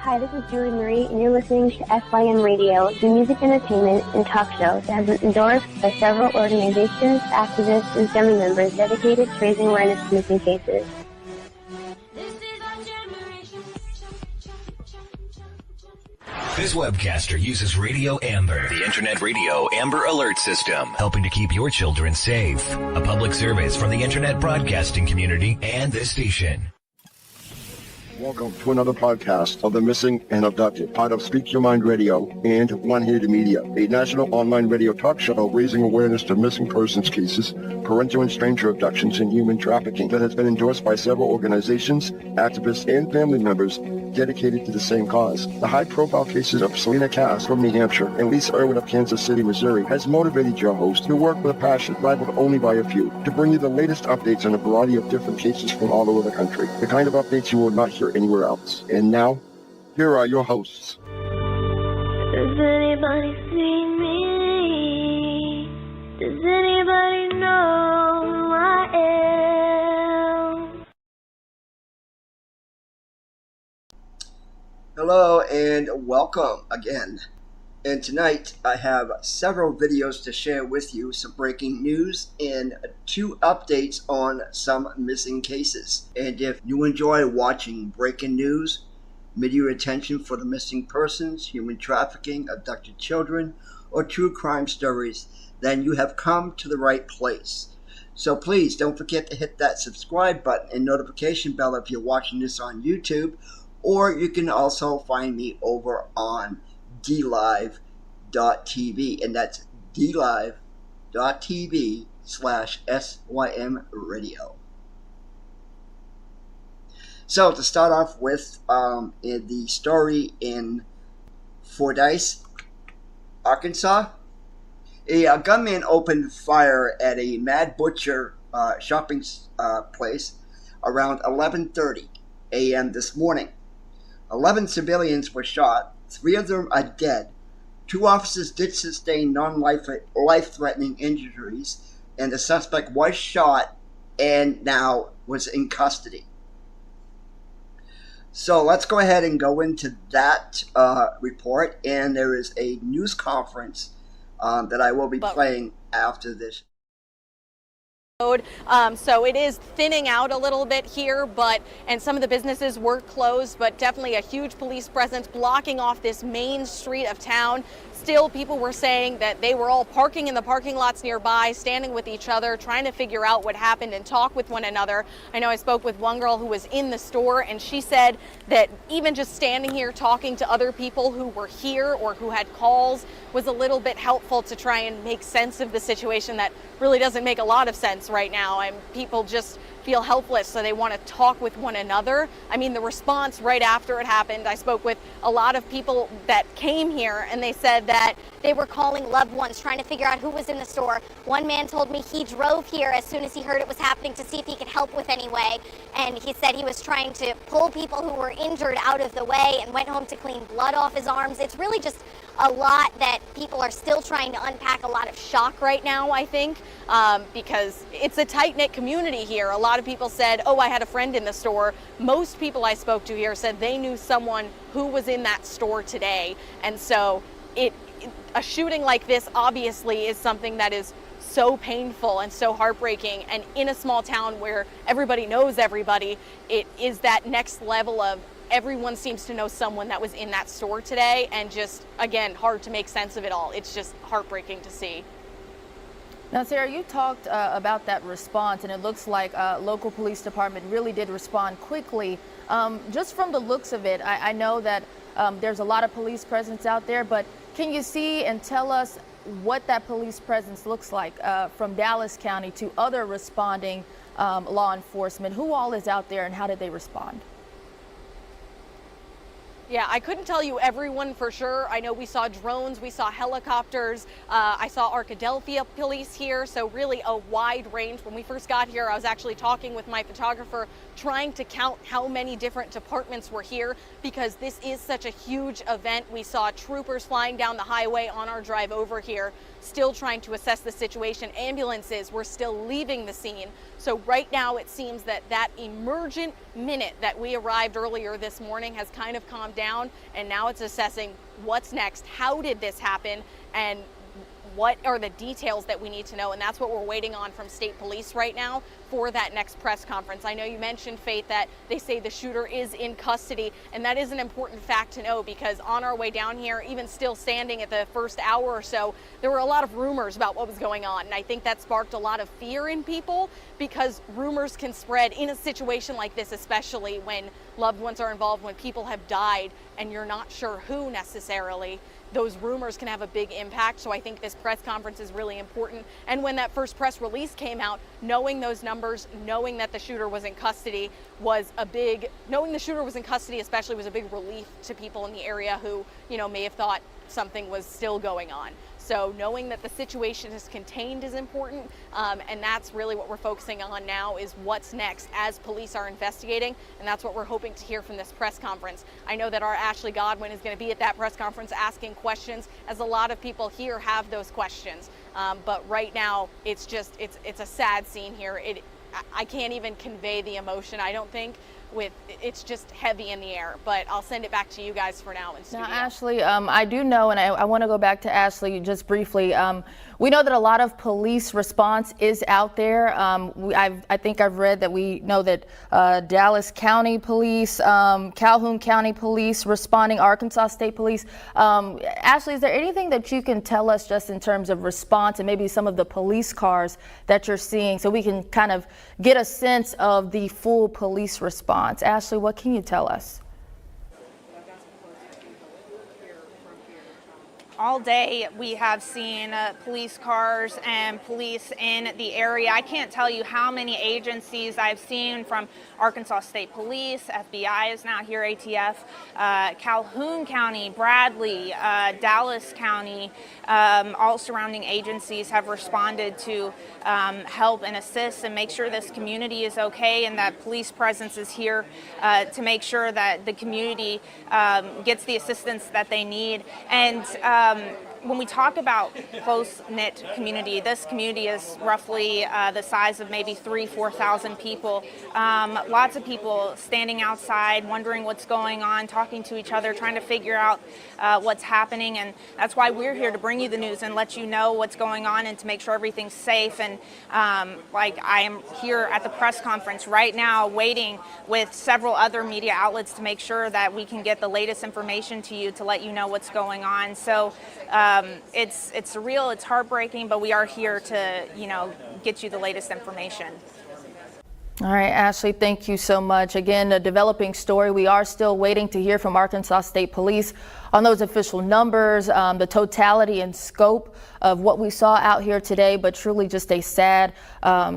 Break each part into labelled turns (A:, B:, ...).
A: Hi, this is Julie Marie, and you're listening to FYM Radio, the music, entertainment, and talk show that has been endorsed by several organizations, activists, and family members dedicated to raising awareness to missing cases.
B: This webcaster uses Radio Amber, the Internet Radio Amber Alert System, helping to keep your children safe. A public service from the Internet broadcasting community and this station.
C: Welcome to another podcast of the Missing and Abducted, part of Speak Your Mind Radio and One Hated Media, a national online radio talk show raising awareness to missing persons cases, parental and stranger abductions, and human trafficking that has been endorsed by several organizations, activists, and family members dedicated to the same cause. The high-profile cases of Selena Cass from New Hampshire and Lisa Irwin of Kansas City, Missouri has motivated your host to work with a passion rivaled only by a few to bring you the latest updates on a variety of different cases from all over the country, the kind of updates you will not hear anywhere else. And now, here are your hosts.
D: Does anybody see me? Does anybody know who I am?
E: Hello and welcome again. And tonight I have several videos to share with you, some breaking news and 2 updates on some missing cases. And if you enjoy watching breaking news, media attention for the missing persons, human trafficking, abducted children, or true crime stories, then you have come to the right place. So please don't forget to hit that subscribe button and notification bell if you're watching this on YouTube, or you can also find me over on dlive.tv, and that's dlive.tv/SYM radio. So to start off with, the story in Fordyce, Arkansas, a gunman opened fire at a Mad Butcher shopping place around 11:30 a.m. this morning. 11 civilians were shot. 3 of them are dead. 2 officers did sustain non-life-threatening injuries, and the suspect was shot and now was in custody. So let's go ahead and go into that report, and there is a news conference that I will be playing after this.
F: So it is thinning out a little bit here, and some of the businesses were closed, but definitely a huge police presence blocking off this main street of town. Still, people were saying that they were all parking in the parking lots nearby, standing with each other, trying to figure out what happened and talk with one another. I know I spoke with one girl who was in the store, and she said that even just standing here talking to other people who were here or who had calls was a little bit helpful to try and make sense of the situation that really doesn't make a lot of sense right now. And people just feel helpless, so they want to talk with one another. I mean, the response right after it happened, I spoke with a lot of people that came here, and they said that
G: they were calling loved ones, trying to figure out who was in the store. One man told me he drove here as soon as he heard it was happening to see if he could help with any way. And he said he was trying to pull people who were injured out of the way and went home to clean blood off his arms. It's really just a lot that people are still trying to unpack. A lot of shock right now, I think, because it's a tight-knit community here. A lot of people said, oh, I had a friend in the store. Most people I spoke to here said they knew someone who was in that store today. And so a shooting like this obviously is something that is so painful and so heartbreaking, and in a small town where everybody knows everybody, it is that next level of everyone seems to know someone that was in that store today, and just, again, hard to make sense of it all. It's just heartbreaking to see.
H: Now, Sarah, you talked about that response, and it looks like local police department really did respond quickly. Just from the looks of it, I know that there's a lot of police presence out there, but can you see and tell us what that police presence looks like from Dallas County to other responding law enforcement? Who all is out there, and how did they respond?
F: Yeah, I couldn't tell you everyone for sure. I know we saw drones, we saw helicopters, I saw Arkadelphia police here, so really a wide range. When we first got here, I was actually talking with my photographer, trying to count how many different departments were here, because this is such a huge event. We saw troopers flying down the highway on our drive over here, still trying to assess the situation. Ambulances were still leaving the scene. So right now it seems that that emergent minute that we arrived earlier this morning has kind of calmed down. down, and now it's assessing what's next, how did this happen, and what are the details that we need to know. And that's what we're waiting on from state police right now for that next press conference. I know you mentioned, Faith, that they say the shooter is in custody, and that is an important fact to know, because on our way down here, even still standing at the first hour or so, there were a lot of rumors about what was going on. And I think that sparked a lot of fear in people, because rumors can spread in a situation like this, especially when loved ones are involved, when people have died and you're not sure who necessarily. Those rumors can have a big impact. So I think this press conference is really important. And when that first press release came out, knowing those numbers, knowing that the shooter was in custody knowing the shooter was in custody especially was a big relief to people in the area who, may have thought something was still going on. So knowing that the situation is contained is important, and that's really what we're focusing on now, is what's next as police are investigating, and that's what we're hoping to hear from this press conference. I know that our Ashley Godwin is going to be at that press conference asking questions, as a lot of people here have those questions. But right now, it's a sad scene here. I can't even convey the emotion, I don't think. It's just heavy in the air, but I'll send it back to you guys for now in studio.
H: Now, Ashley, I do know, and I want to go back to Ashley just briefly. We know that a lot of police response is out there. I think I've read that we know that Dallas County Police, Calhoun County Police responding, Arkansas State Police. Ashley, is there anything that you can tell us just in terms of response and maybe some of the police cars that you're seeing, so we can kind of get a sense of the full police response? Ashley, what can you tell us?
I: All day we have seen police cars and police in the area. I can't tell you how many agencies I've seen, from Arkansas State Police, FBI is now here, ATF, Calhoun County, Bradley, Dallas County, all surrounding agencies have responded to help and assist and make sure this community is okay, and that police presence is here to make sure that the community gets the assistance that they need. And when we talk about close-knit community, this community is roughly the size of maybe 4,000 people. Lots of people standing outside, wondering what's going on, talking to each other, trying to figure out what's happening. And that's why we're here, to bring you the news and let you know what's going on and to make sure everything's safe. And like, I am here at the press conference right now, waiting with several other media outlets to make sure that we can get the latest information to you, to let you know what's going on. So it's surreal, it's heartbreaking, but we are here to, get you the latest information.
H: All right, Ashley, thank you so much. Again, a developing story. We are still waiting to hear from Arkansas State Police on those official numbers, the totality and scope of what we saw out here today, but truly just a sad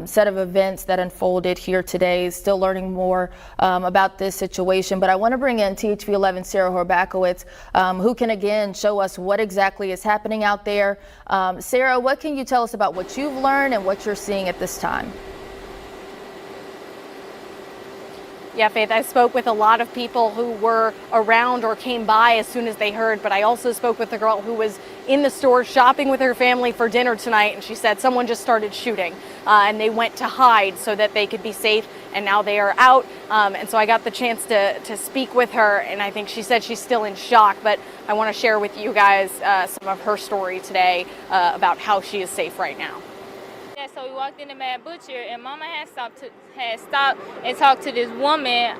H: set of events that unfolded here today. Still learning more about this situation, but I want to bring in THV 11 Sarah Horbakowitz, who can again show us what exactly is happening out there. Sarah, what can you tell us about what you've learned and what you're seeing at this time?
F: Yeah, Faith, I spoke with a lot of people who were around or came by as soon as they heard, but I also spoke with a girl who was in the store shopping with her family for dinner tonight, and she said someone just started shooting and they went to hide so that they could be safe, and now they are out. And so I got the chance to speak with her, and I think she said she's still in shock, but I want to share with you guys some of her story today about how she is safe right now.
J: So we walked into Mad Butcher, and Mama had stopped and talked to this woman,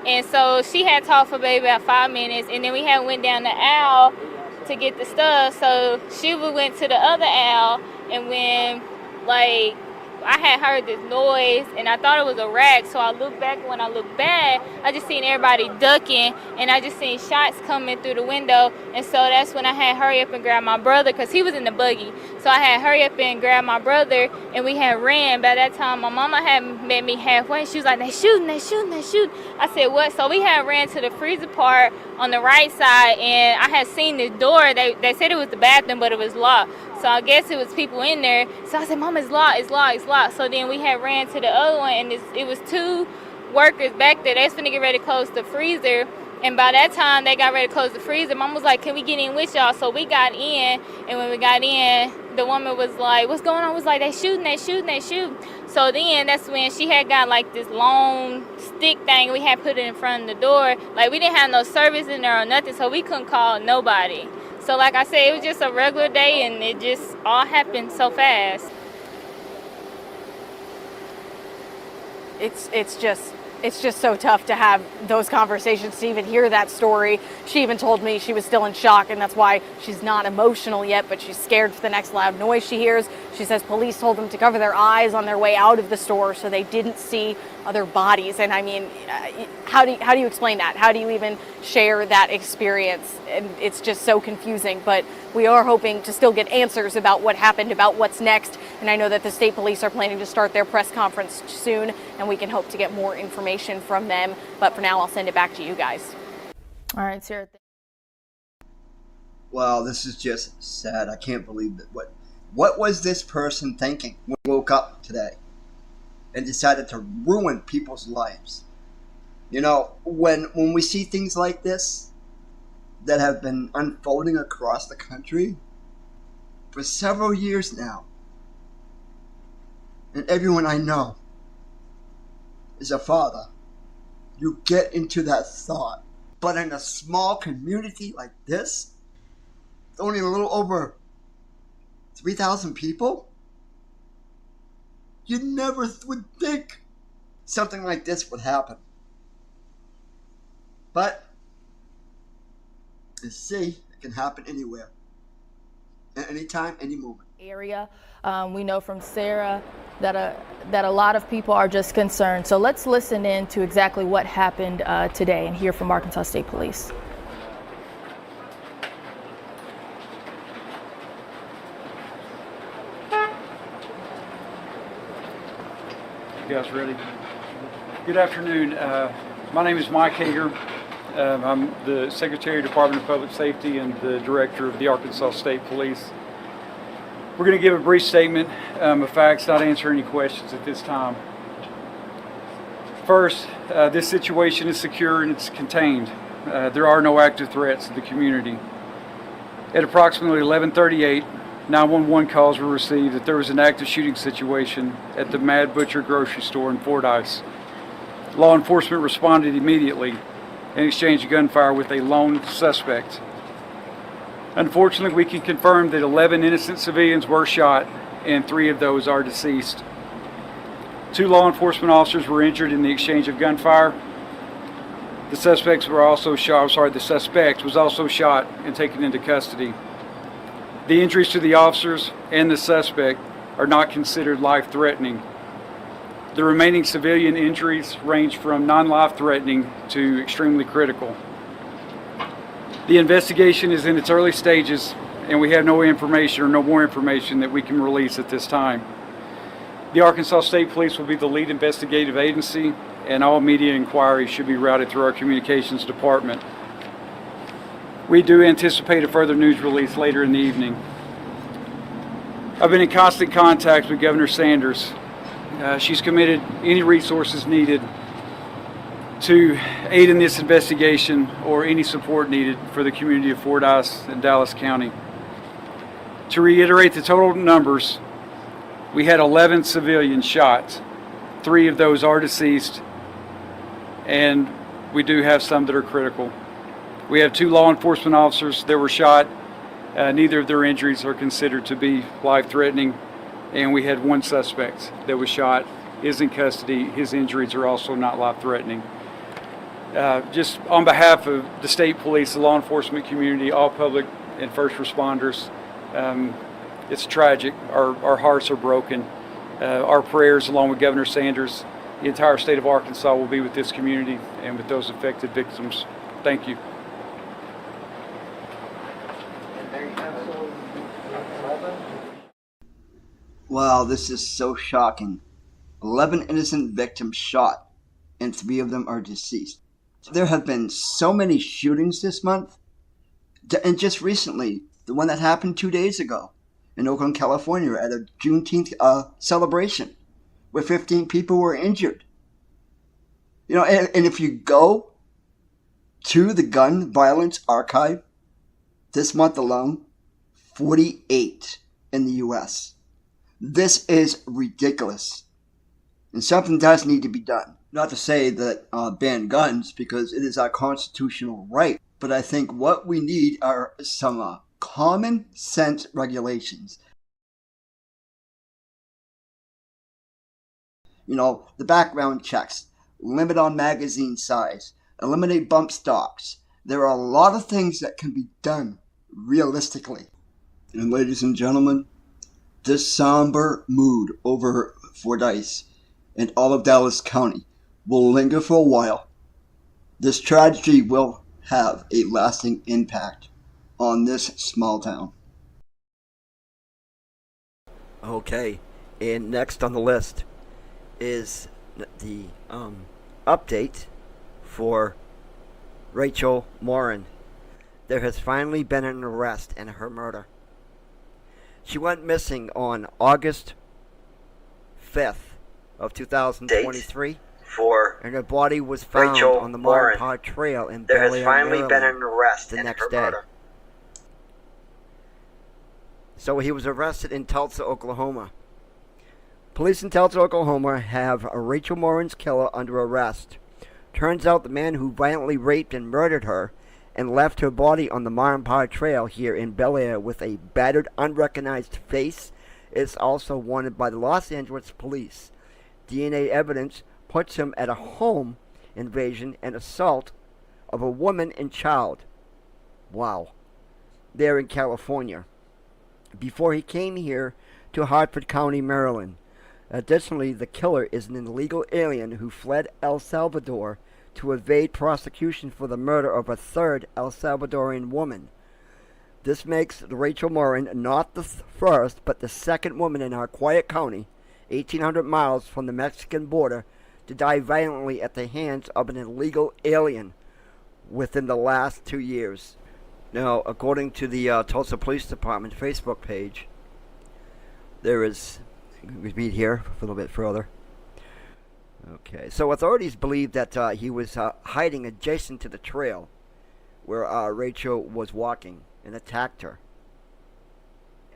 J: and so she had talked for maybe about 5 minutes, and then we had went down the aisle to get the stuff. So she went to the other aisle, and when I had heard this noise, and I thought it was a rat, so I looked back. When I looked back, I just seen everybody ducking, and I just seen shots coming through the window, and so that's when I had hurry up and grab my brother, because he was in the buggy. So I had hurry up and grab my brother, and we had ran. By that time, my mama had met me halfway. She was like, they shooting. I said, what? So we had ran to the freezer part on the right side, and I had seen this door. They said it was the bathroom, but it was locked. So I guess it was people in there. So I said, Mama, it's locked. So then we had ran to the other one, and it was 2 workers back there. They was finna get ready to close the freezer. And by that time, they got ready to close the freezer. Mom was like, can we get in with y'all? So we got in, and when we got in, the woman was like, what's going on? Was like, they shooting. So then that's when she had got like this long stick thing. We had put it in front of the door. Like we didn't have no service in there or nothing, so we couldn't call nobody. So like I said, it was just a regular day and it just all happened so fast.
F: It's just so tough to have those conversations, to even hear that story. She even told me she was still in shock, and that's why she's not emotional yet, but she's scared for the next loud noise she hears. She says police told them to cover their eyes on their way out of the store so they didn't see other bodies. And I mean, how do you explain that? How do you even share that experience? And it's just so confusing, but we are hoping to still get answers about what happened, about what's next. And I know that the state police are planning to start their press conference soon, and we can hope to get more information from them. But for now, I'll send it back to you guys.
H: All right, Sarah.
E: Wow, this is just sad. I can't believe that. What was this person thinking when he woke up today and decided to ruin people's lives? You know, when we see things like this that have been unfolding across the country for several years now, and everyone I know is a father, you get into that thought. But in a small community like this, with only a little over 3,000 people, you never would think something like this would happen. But you see, it can happen anywhere, at any time, any moment.
H: Area. We know from Sarah that a lot of people are just concerned. So let's listen in to exactly what happened today and hear from Arkansas State Police.
K: You guys ready? Good afternoon. My name is Mike Hager. I'm the Secretary of the Department of Public Safety and the Director of the Arkansas State Police. We're going to give a brief statement of facts, not answer any questions at this time. First, this situation is secure and it's contained. There are no active threats to the community. At approximately 11:38, 911 calls were received that there was an active shooting situation at the Mad Butcher grocery store in Fordyce. Law enforcement responded immediately and exchanged gunfire with a lone suspect. Unfortunately, we can confirm that 11 innocent civilians were shot and 3 of those are deceased. 2 law enforcement officers were injured in the exchange of gunfire. The suspect was also shot and taken into custody. The injuries to the officers and the suspect are not considered life-threatening. The remaining civilian injuries range from non-life-threatening to extremely critical. The investigation is in its early stages, and we have no information or no more information that we can release at this time. The Arkansas State Police will be the lead investigative agency, and all media inquiries should be routed through our communications department. We do anticipate a further news release later in the evening. I've been in constant contact with Governor Sanders. She's committed any resources needed to aid in this investigation or any support needed for the community of Fordyce and Dallas County. To reiterate the total numbers, we had 11 civilians shot. 3 of those are deceased, and we do have some that are critical. We have 2 law enforcement officers that were shot. Neither of their injuries are considered to be life-threatening, and we had 1 suspect that was shot, is in custody. His injuries are also not life-threatening. Just on behalf of the state police, the law enforcement community, all public and first responders, it's tragic. Our hearts are broken. Our prayers, along with Governor Sanders, the entire state of Arkansas, will be with this community and with those affected victims. Thank you.
E: Wow, this is so shocking. 11 innocent victims shot, and 3 of them are deceased. There have been so many shootings this month, and just recently, the one that happened 2 days ago in Oakland, California at a Juneteenth celebration, where 15 people were injured. You know, and if you go to the gun violence archive, this month alone, 48 in the U.S. This is ridiculous. And something does need to be done. Not to say that ban guns, because it is our constitutional right. But I think what we need are some common sense regulations. You know, the background checks, limit on magazine size, eliminate bump stocks. There are a lot of things that can be done realistically. And ladies and gentlemen, this somber mood over Fordyce and all of Dallas County will linger for a while. This tragedy will have a lasting impact on this small town.
L: Okay, and next on the list is the update for Rachel Morin. There has finally been an arrest in her murder. She went missing on August 5th of 2023, and her body was found
M: Rachel
L: on the
M: Morin.
L: Marpod Trail in
M: There has
L: Bel Air,
M: finally
L: Maryland,
M: been an arrest
L: the
M: in
L: next
M: her
L: day.
M: murder.
L: So he was arrested in Tulsa, Oklahoma. Police in Tulsa, Oklahoma have Rachel Morin's killer under arrest. Turns out the man who violently raped and murdered her and left her body on the Marpod Trail here in Bel Air with a battered, unrecognized face is also wanted by the Los Angeles police. DNA evidence puts him at a home invasion and assault of a woman and child. Wow. There in California. Before he came here to Hartford County, Maryland. Additionally, the killer is an illegal alien who fled El Salvador to evade prosecution for the murder of a third El Salvadorian woman. This makes Rachel Morin not the first, but the second woman in our quiet county, 1,800 miles from the Mexican border, to die violently at the hands of an illegal alien within the last 2 years. Now, according to the Tulsa Police Department Facebook page, there is, we read here a little bit further. Okay, so authorities believe that he was hiding adjacent to the trail where Rachel was walking and attacked her.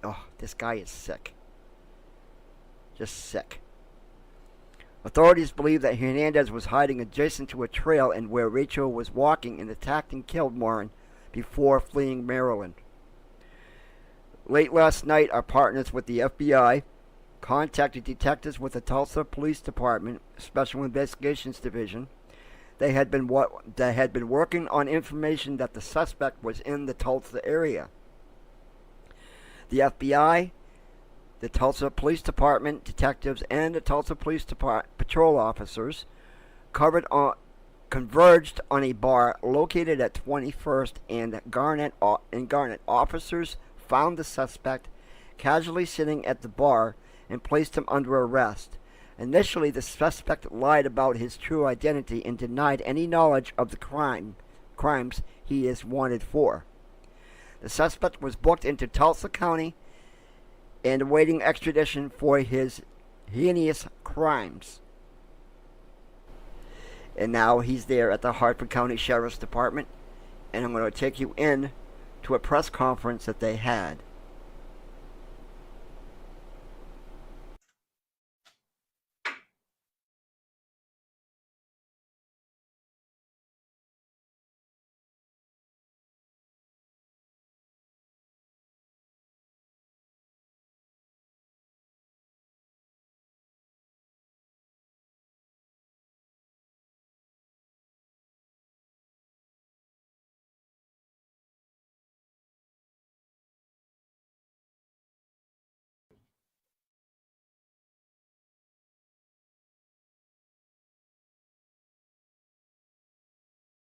L: Oh, this guy is sick. Just sick. Authorities believe that Hernandez was hiding adjacent to a trail and where Rachel was walking and attacked and killed Morin before fleeing Maryland. Late last night, our partners with the FBI contacted detectives with the Tulsa Police Department Special Investigations Division. They had been working on information that the suspect was in the Tulsa area. The FBI, the Tulsa Police Department detectives, and the Tulsa Police patrol officers converged on a bar located at 21st and Garnet. Officers found the suspect casually sitting at the bar and placed him under arrest. Initially, the suspect lied about his true identity and denied any knowledge of the crimes he is wanted for. The suspect was booked into Tulsa County and awaiting extradition for his heinous crimes. And now he's there at the Hartford County Sheriff's Department, and I'm going to take you in to a press conference that they had.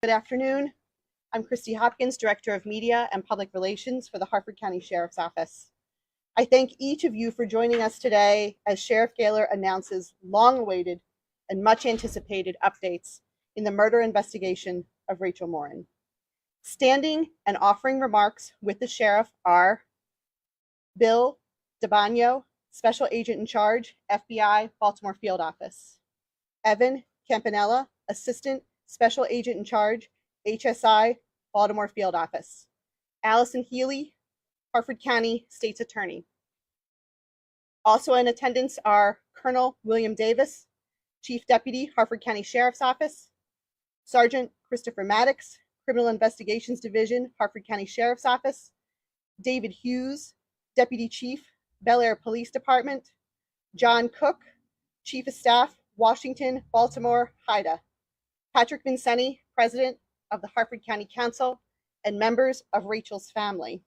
N: Good afternoon. I'm Christy Hopkins, Director of Media and Public Relations for the Hartford County Sheriff's Office. I thank each of you for joining us today as Sheriff Gaylor announces long-awaited and much-anticipated updates in the murder investigation of Rachel Morin. Standing and offering remarks with the Sheriff are Bill DeBagno, Special Agent in Charge, FBI, Baltimore Field Office; Evan Campanella, Assistant Special Agent in Charge, HSI, Baltimore Field Office; Allison Healy, Hartford County State's Attorney. Also in attendance are Colonel William Davis, Chief Deputy, Harford County Sheriff's Office, Sergeant Christopher Maddox, Criminal Investigations Division, Harford County Sheriff's Office, David Hughes, Deputy Chief, Bel Air Police Department, John Cook, Chief of Staff, Washington, Baltimore, HIDA, Patrick Vincenti, President of the Harford County Council, and members of Rachel's family.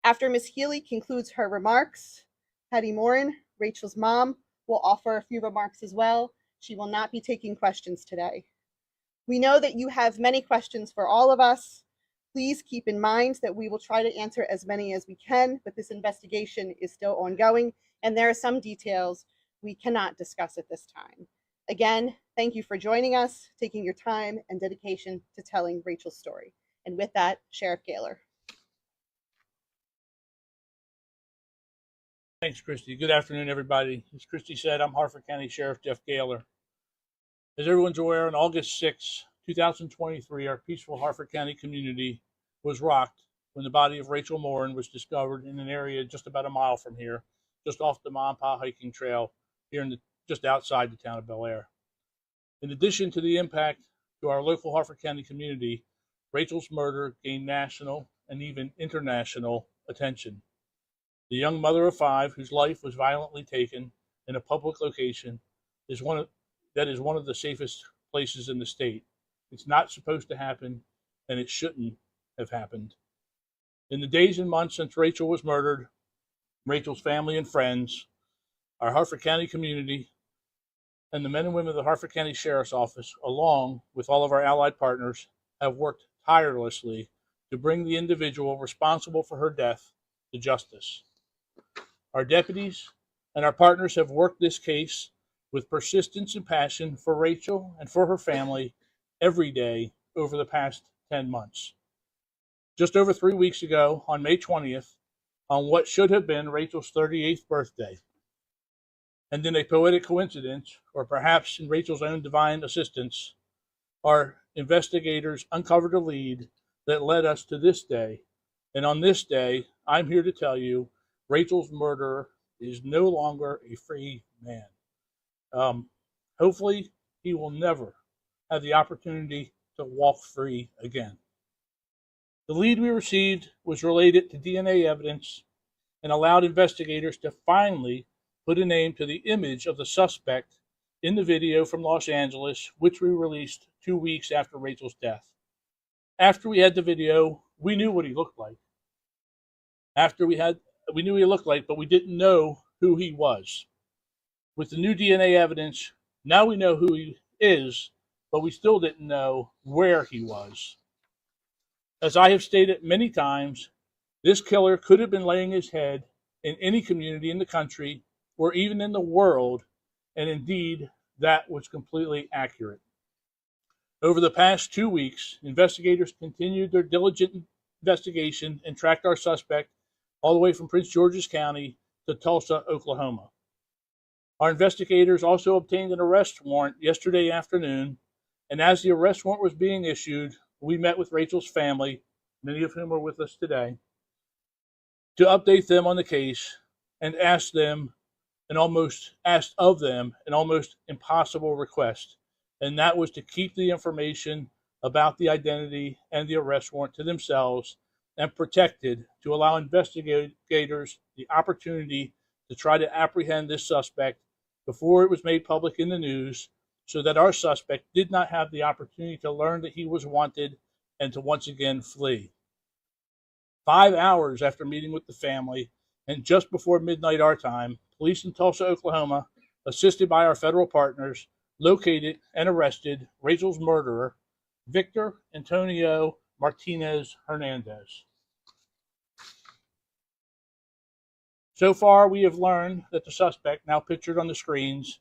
N: After Ms. Healy concludes her remarks, Hattie Morin, Rachel's mom, will offer a few remarks as well. She will not be taking questions today. We know that you have many questions for all of us. Please keep in mind that we will try to answer as many as we can, but this investigation is still ongoing, and there are some details we cannot discuss at this time. Again, thank you for joining us, taking your time and dedication to telling Rachel's story. And with that, Sheriff Gaylor.
M: Thanks, Christy. Good afternoon, everybody. As Christy said, I'm Harford County Sheriff Jeff Gaylor. As everyone's aware, on August 6, 2023, our peaceful Harford County community was rocked when the body of Rachel Morin was discovered in an area just about a mile from here, just off the Ma and Pa hiking trail here just outside the town of Bel Air. In addition to the impact to our local Harford County community, Rachel's murder gained national and even international attention. The young mother of 5, whose life was violently taken in a public location, is one of the safest places in the state. It's not supposed to happen, and it shouldn't have happened. In the days and months since Rachel was murdered, Rachel's family and friends, our Harford County community, and the men and women of the Harford County Sheriff's Office, along with all of our allied partners, have worked tirelessly to bring the individual responsible for her death to justice. Our deputies and our partners have worked this case with persistence and passion for Rachel and for her family every day over the past 10 months. Just over 3 weeks ago, on May 20th, on what should have been Rachel's 38th birthday, and in a poetic coincidence, or perhaps in Rachel's own divine assistance, our investigators uncovered a lead that led us to this day. And on this day, I'm here to tell you, Rachel's murderer is no longer a free man. Hopefully, he will never have the opportunity to walk free again. The lead we received was related to DNA evidence and allowed investigators to finally put a name to the image of the suspect in the video from Los Angeles, which we released 2 weeks after Rachel's death. After we had the video, we knew what he looked like. We knew what he looked like, but we didn't know who he was. With the new DNA evidence, now we know who he is, but we still didn't know where he was. As I have stated many times, this killer could have been laying his head in any community in the country or even in the world, and indeed, that was completely accurate. Over the past 2 weeks, investigators continued their diligent investigation and tracked our suspect all the way from Prince George's County to Tulsa, Oklahoma. Our investigators also obtained an arrest warrant yesterday afternoon, and as the arrest warrant was being issued, we met with Rachel's family, many of whom are with us today, to update them on the case and asked of them an almost impossible request, and that was to keep the information about the identity and the arrest warrant to themselves and protected, to allow investigators the opportunity to try to apprehend this suspect before it was made public in the news, so that our suspect did not have the opportunity to learn that he was wanted and to once again flee. 5 hours after meeting with the family, and just before midnight our time, police in Tulsa, Oklahoma, assisted by our federal partners, located and arrested Rachel's murderer, Victor Antonio Martinez Hernandez. So far, we have learned that the suspect, now pictured on the screens,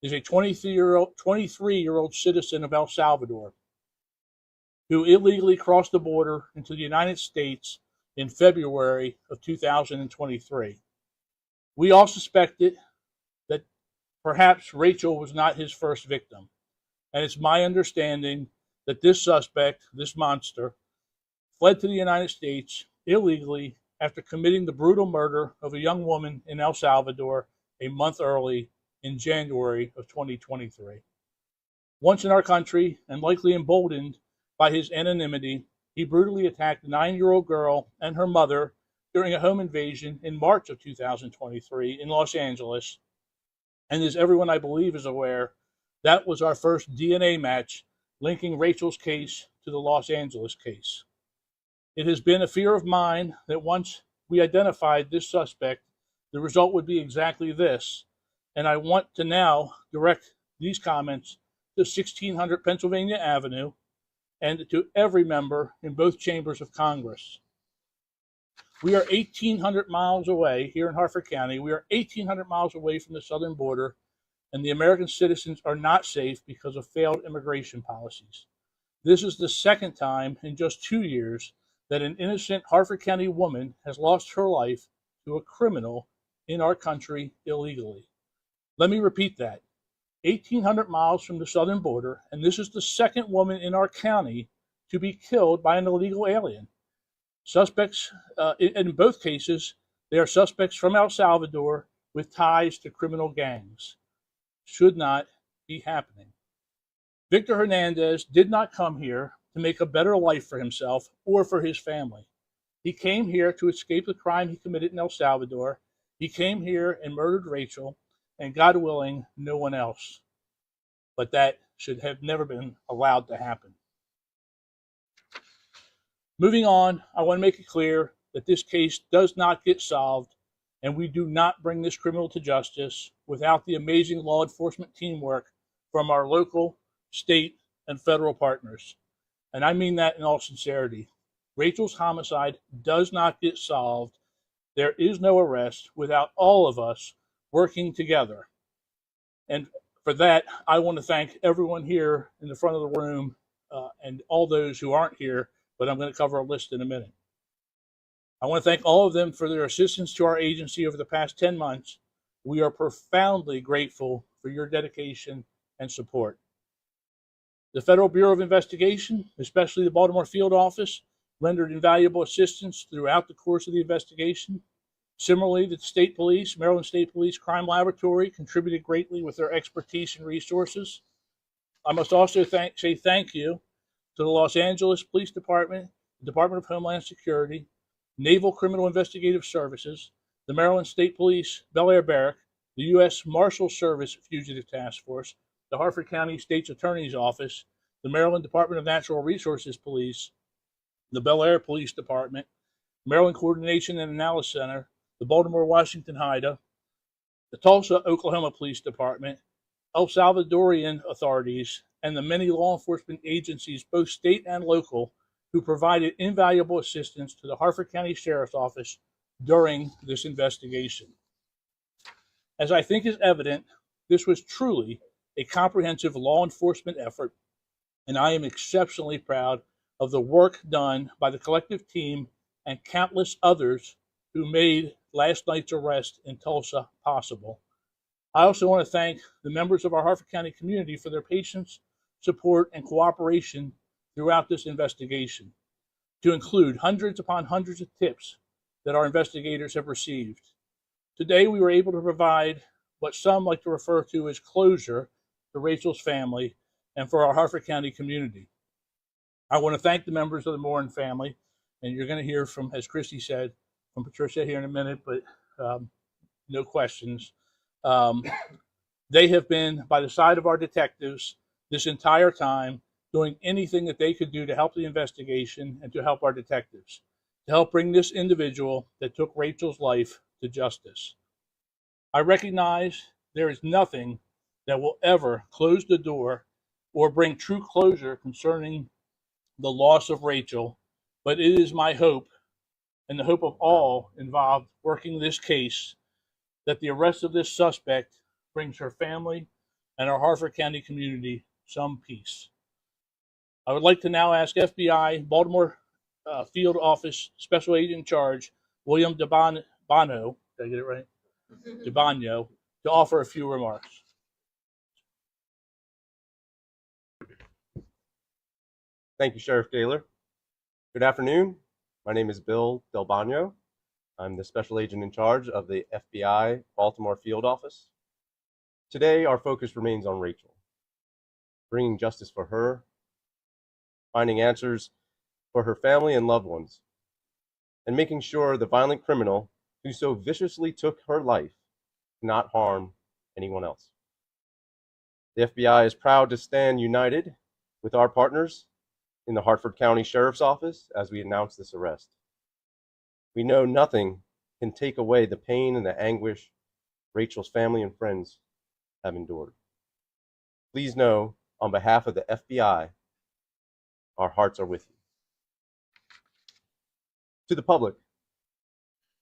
M: is a 23-year-old citizen of El Salvador who illegally crossed the border into the United States in February of 2023. We all suspected that perhaps Rachel was not his first victim, and it's my understanding that this suspect, this monster, fled to the United States illegally after committing the brutal murder of a young woman in El Salvador a month early in January of 2023. Once in our country, and likely emboldened by his anonymity, he brutally attacked a 9-year-old girl and her mother during a home invasion in March of 2023 in Los Angeles. And as everyone I believe is aware, that was our first DNA match linking Rachel's case to the Los Angeles case. It has been a fear of mine that once we identified this suspect, the result would be exactly this. And I want to now direct these comments to 1600 Pennsylvania Avenue and to every member in both chambers of Congress. We are 1,800 miles away here in Harford County. We are 1,800 miles away from the southern border, and the American citizens are not safe because of failed immigration policies. This is the second time in just 2 years that an innocent Harford County woman has lost her life to a criminal in our country illegally. Let me repeat that. 1,800 miles from the southern border, and this is the second woman in our county to be killed by an illegal alien. Suspects, in both cases, they are suspects from El Salvador with ties to criminal gangs. Should not be happening. Victor Hernandez did not come here to make a better life for himself or for his family. He came here to escape the crime he committed in El Salvador. He came here and murdered Rachel, and God willing, no one else. But that should have never been allowed to happen. Moving on, I want to make it clear that this case does not get solved, and we do not bring this criminal to justice without the amazing law enforcement teamwork from our local, state, and federal partners. And I mean that in all sincerity. Rachel's homicide does not get solved. There is no arrest without all of us working together. And for that, I want to thank everyone here in the front of the room and all those who aren't here, but I'm going to cover a list in a minute. I want to thank all of them for their assistance to our agency over the past 10 months. We are profoundly grateful for your dedication and support. The Federal Bureau of Investigation, especially the Baltimore Field Office, rendered invaluable assistance throughout the course of the investigation. Similarly, the State Police, Maryland State Police Crime Laboratory contributed greatly with their expertise and resources. I must also say thank you to the Los Angeles Police Department, the Department of Homeland Security, Naval Criminal Investigative Services, the Maryland State Police Bel Air Barrack, the U.S. Marshal Service Fugitive Task Force, the Harford County State's Attorney's Office, the Maryland Department of Natural Resources Police, the Bel Air Police Department, Maryland Coordination and Analysis Center, the Baltimore-Washington HIDA, the Tulsa, Oklahoma Police Department, El Salvadorian authorities, and the many law enforcement agencies, both state and local, who provided invaluable assistance to the Harford County Sheriff's Office during this investigation. As I think is evident, this was truly a comprehensive law enforcement effort, and I am exceptionally proud of the work done by the collective team and countless others who made last night's arrest in Tulsa possible. I also want to thank the members of our Harford County community for their patience, support, and cooperation throughout this investigation, to include hundreds upon hundreds of tips that our investigators have received. Today, we were able to provide what some like to refer to as closure to Rachel's family and for our Harford County community. I want to thank the members of the Morin family, and you're going to hear from, as Christy said, from Patricia here in a minute, but no questions. They have been by the side of our detectives this entire time, doing anything that they could do to help the investigation and to help our detectives, to help bring this individual that took Rachel's life to justice. I recognize there is nothing that will ever close the door or bring true closure concerning the loss of Rachel, but it is my hope and the hope of all involved working this case that the arrest of this suspect brings her family and our Harford County community some peace. I would like to now ask FBI Baltimore Field Office Special Agent in Charge, William DeBano, did I get it right? DeBano, to offer a few remarks.
O: Thank you, Sheriff Gaylor. Good afternoon. My name is Bill Del Bagno. I'm the Special Agent in Charge of the FBI Baltimore Field Office. Today, our focus remains on Rachel, bringing justice for her, finding answers for her family and loved ones, and making sure the violent criminal who so viciously took her life cannot harm anyone else. The FBI is proud to stand united with our partners in the Hartford County Sheriff's Office as we announce this arrest. We know nothing can take away the pain and the anguish Rachel's family and friends have endured. Please know, on behalf of the FBI, our hearts are with you. To the public,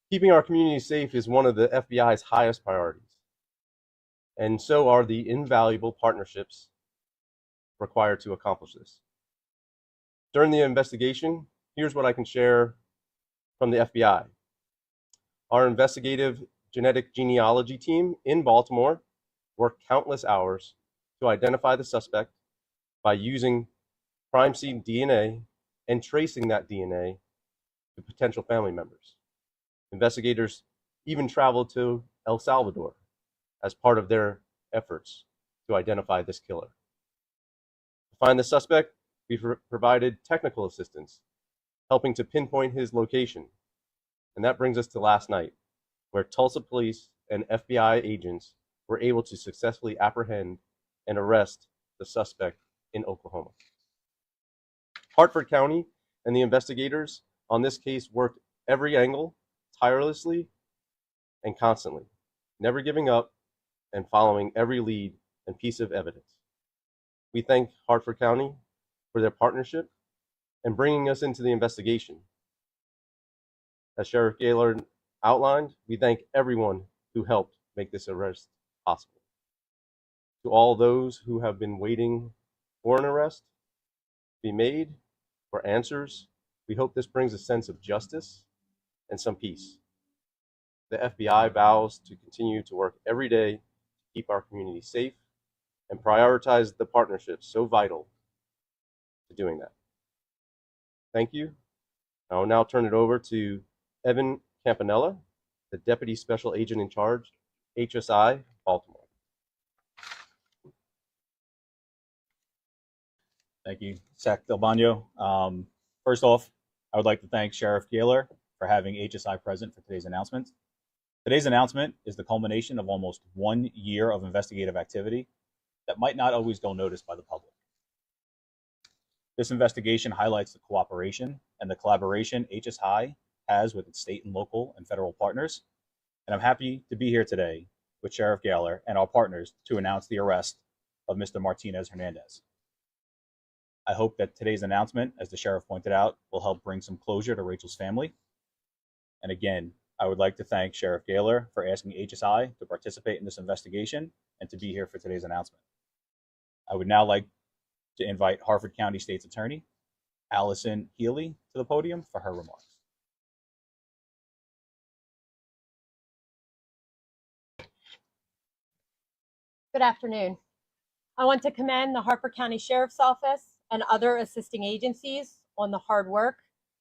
O: keeping our community safe is one of the FBI's highest priorities, and so are the invaluable partnerships required to accomplish this. During the investigation, here's what I can share from the FBI. Our investigative genetic genealogy team in Baltimore worked countless hours to identify the suspect by using crime scene DNA and tracing that DNA to potential family members. Investigators even traveled to El Salvador as part of their efforts to identify this killer. To find the suspect, we provided technical assistance, helping to pinpoint his location. And that brings us to last night, where Tulsa police and FBI agents were able to successfully apprehend and arrest the suspect in Oklahoma. Hartford County and the investigators on this case worked every angle, tirelessly and constantly, never giving up and following every lead and piece of evidence. We thank Hartford County for their partnership and bringing us into the investigation. As Sheriff Gaylor outlined, we thank everyone who helped make this arrest possible. To all those who have been waiting for an arrest to be made, for answers, we hope this brings a sense of justice and some peace. The FBI vows to continue to work every day to keep our community safe and prioritize the partnerships so vital to doing that. Thank you. I will now turn it over to Evan Campanella, the Deputy Special Agent in Charge, HSI, Baltimore.
P: Thank you, Sec Del Bagno. First off, I would like to thank Sheriff Gaylor for having HSI present for today's announcement. Today's announcement is the culmination of almost 1 year of investigative activity that might not always go noticed by the public. This investigation highlights the cooperation and the collaboration HSI has with its state and local and federal partners, and I'm happy to be here today with Sheriff Gaylor and our partners to announce the arrest of Mr. Martinez Hernandez. I hope that today's announcement, as the sheriff pointed out, will help bring some closure to Rachel's family. And again, I would like to thank Sheriff Gaylor for asking HSI to participate in this investigation and to be here for today's announcement. I would now like to invite Hartford County State's Attorney, Allison Healy, to the podium for her remarks.
Q: Good afternoon. I want to commend the Hartford County Sheriff's Office and other assisting agencies on the hard work,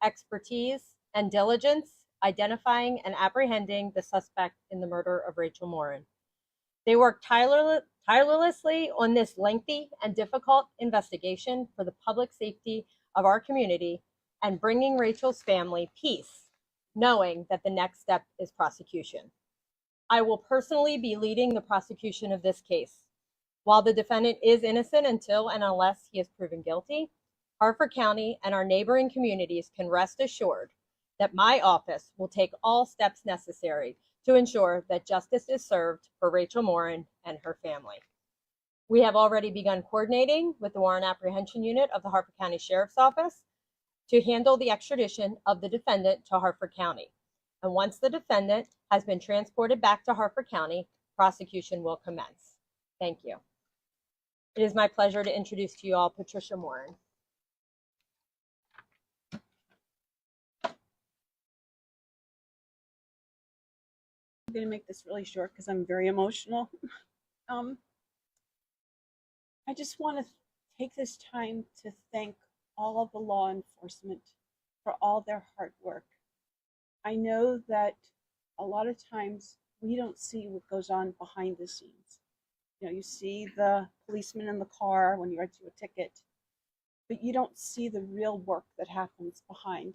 Q: expertise, and diligence identifying and apprehending the suspect in the murder of Rachel Morin. They worked tirelessly on this lengthy and difficult investigation for the public safety of our community and bringing Rachel's family peace, knowing that the next step is prosecution. I will personally be leading the prosecution of this case. While the defendant is innocent until and unless he is proven guilty, Hartford County and our neighboring communities can rest assured that my office will take all steps necessary to ensure that justice is served for Rachel Morin and her family. We have already begun coordinating with the Warrant Apprehension Unit of the Hartford County Sheriff's Office to handle the extradition of the defendant to Hartford County. And once the defendant has been transported back to Hartford County, prosecution will commence. Thank you. It is my pleasure to introduce to you all Patricia Morin.
R: I'm going to make this really short because I'm very emotional. I just want to take this time to thank all of the law enforcement for all their hard work. I know that a lot of times we don't see what goes on behind the scenes. You know, you see the policeman in the car when you write you a ticket, but you don't see the real work that happens behind.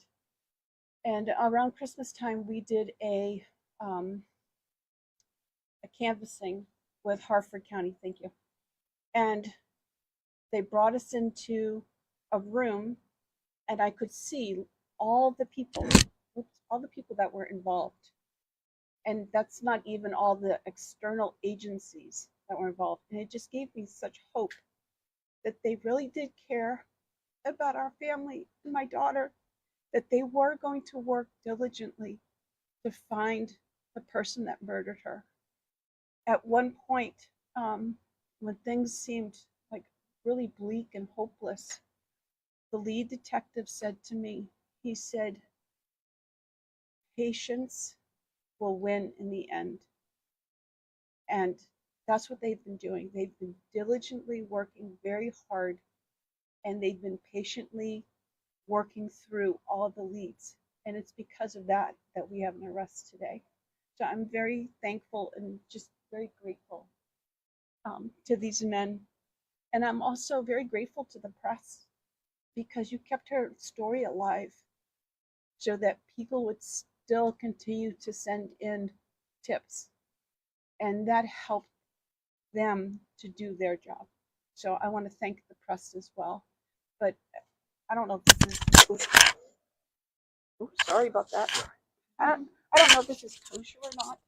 R: And around Christmas time, we did a canvassing with Harford County, thank you. And they brought us into a room, and I could see all the people that were involved. And that's not even all the external agencies that were involved. And it just gave me such hope that they really did care about our family and my daughter, that they were going to work diligently to find the person that murdered her. At one point, when things seemed like really bleak and hopeless, the lead detective said to me, he said, patience will win in the end. And that's what they've been doing. They've been diligently working very hard, and they've been patiently working through all the leads. And it's because of that that we have an arrest today. So I'm very thankful and just very grateful to these men. And I'm also very grateful to the press, because you kept her story alive so that people would still continue to send in tips. And that helped them to do their job. So I want to thank the press as well. But I don't know if this is, sorry about that. I don't know if this is kosher or not.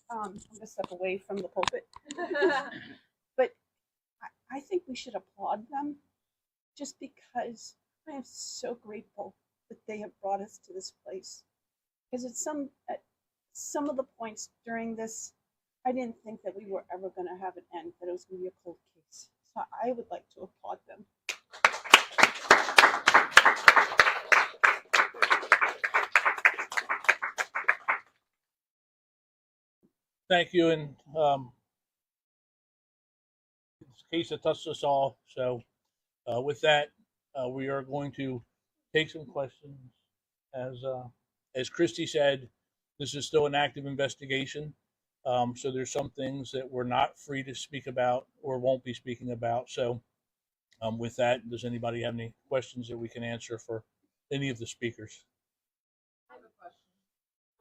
R: I'm gonna step away from the pulpit. But I think we should applaud them, just because I am so grateful that they have brought us to this place. Because at some of the points during this, I didn't think that we were ever going to have an end, that it was going to be a cold case. So I would like to applaud them.
M: Thank you. And it's a case that touched us all. So with that, we are going to take some questions. As Christy said, this is still an active investigation. So there's some things that we're not free to speak about or won't be speaking about. So with that, does anybody have any questions that we can answer for any of the speakers?
S: I have a question.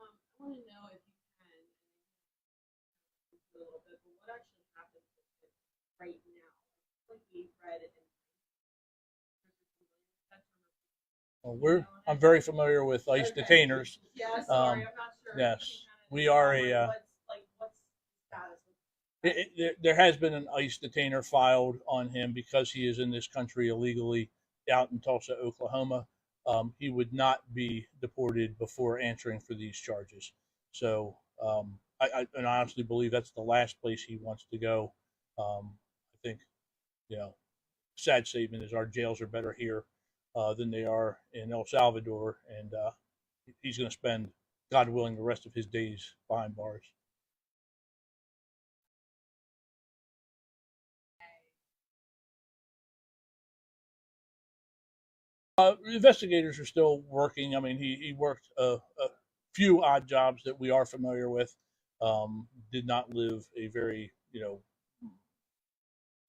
S: I want to know if you can, a little bit, but what actually happens with it right now? Like we've read it.
M: Well, I'm very familiar with ICE detainers.
S: Yeah, sorry, I'm not sure.
M: Yes, we are
S: what's the status?
M: there has been an ICE detainer filed on him because he is in this country illegally out in Tulsa, Oklahoma. He would not be deported before answering for these charges. So I honestly believe that's the last place he wants to go. I think, sad statement is our jails are better here than they are in El Salvador, and he's going to spend, God willing, the rest of his days behind bars. Investigators are still working. I mean, he worked a few odd jobs that we are familiar with. Did not live a very,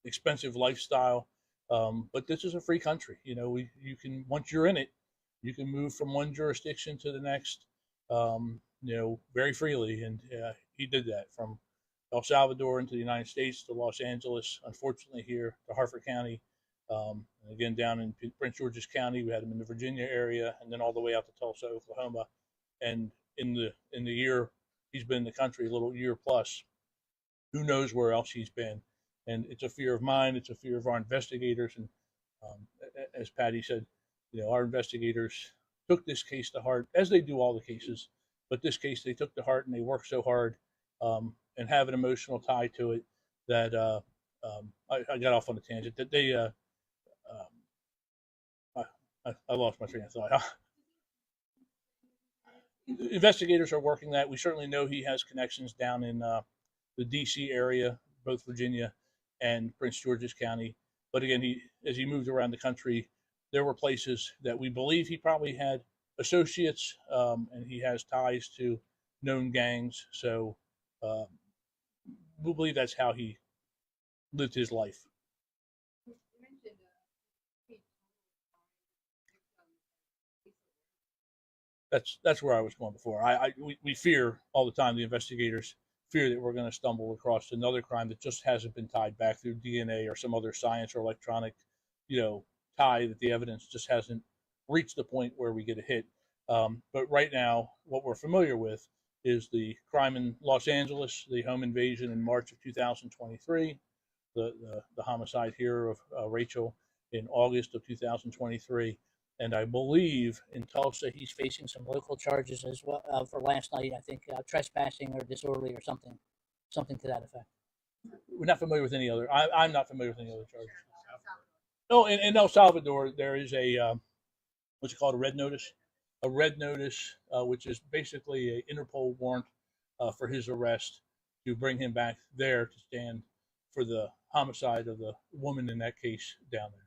M: expensive lifestyle. But this is a free country. You can, once you're in it, you can move from one jurisdiction to the next, very freely. And he did that from El Salvador into the United States to Los Angeles, unfortunately here to Harford County. And again, down in Prince George's County, we had him in the Virginia area, and then all the way out to Tulsa, Oklahoma. And in the year he's been in the country, a little year plus, who knows where else he's been. And it's a fear of mine. It's a fear of our investigators. And as Patty said, our investigators took this case to heart, as they do all the cases. But this case, they took to heart, and they worked so hard and have an emotional tie to it that I got off on a tangent. That they, I lost my train of thought. Investigators are working that. We certainly know he has connections down in the D.C. area, both Virginia and Prince George's County. But again, as he moved around the country, there were places that we believe he probably had associates, and he has ties to known gangs. So we believe that's how he lived his life. That's where I was going before. We fear all the time, the investigators fear that we're going to stumble across another crime that just hasn't been tied back through DNA or some other science or electronic, tie, that the evidence just hasn't reached the point where we get a hit. But right now, what we're familiar with is the crime in Los Angeles, the home invasion in March of 2023, the homicide here of Rachel in August of 2023. And I believe in Tulsa,
T: He's facing some local charges as well for last night. I think trespassing or disorderly or something to that effect.
M: we're not familiar with any other. I'm not familiar with any other charges. No, in El Salvador, there is a what's it called, a red notice, which is basically a Interpol warrant for his arrest to bring him back there to stand for the homicide of the woman in that case down there.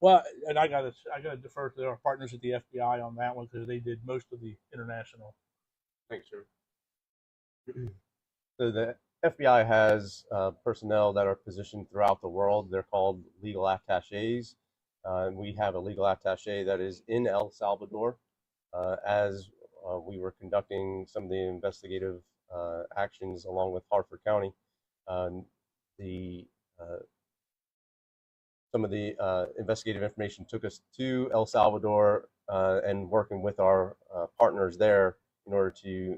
M: Well, and I gotta defer to our partners at the FBI on that one because they did most of the international.
O: Thanks, sir. So the FBI has personnel that are positioned throughout the world. They're called legal attaches. And we have a legal attache that is in El Salvador. As we were conducting some of the investigative actions along with Harford County, some of the investigative information took us to El Salvador and working with our partners there in order to